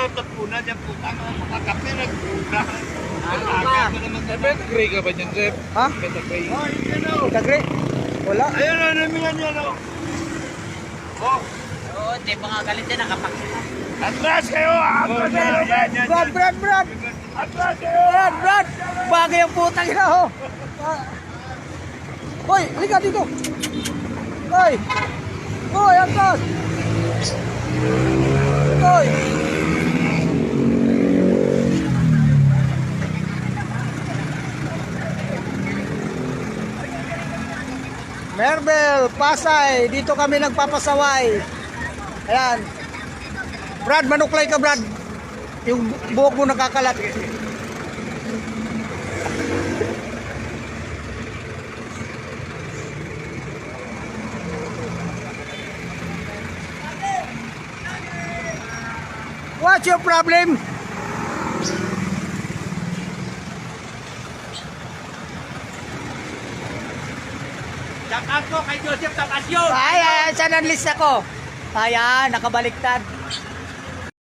tapunan yung putang mga kape nagpura. Gray ka ba dyan, Jeff? Ha? Gray. Oh, yun o. Kagre? Wala. Ayun o, namin yan o. Oh, Oo, hindi pa nga galit yan, nakapakita. atras kayo! Atras kayo! Yan. Brad! Atras kayo! Brad! Bagay ang putang ina ho! Hoy, halika dito! Hoy! Hoy, atras! Hoy! Merbel, Pasay, dito kami nagpapasaway. Ayan. Brad, manuklay ka, Brad. Yung buhok mo nakakalat. What's your problem? Shout out ko kay Joseph Tapasyo. Ay, saan ang list ako? Ayan, nakabaliktad.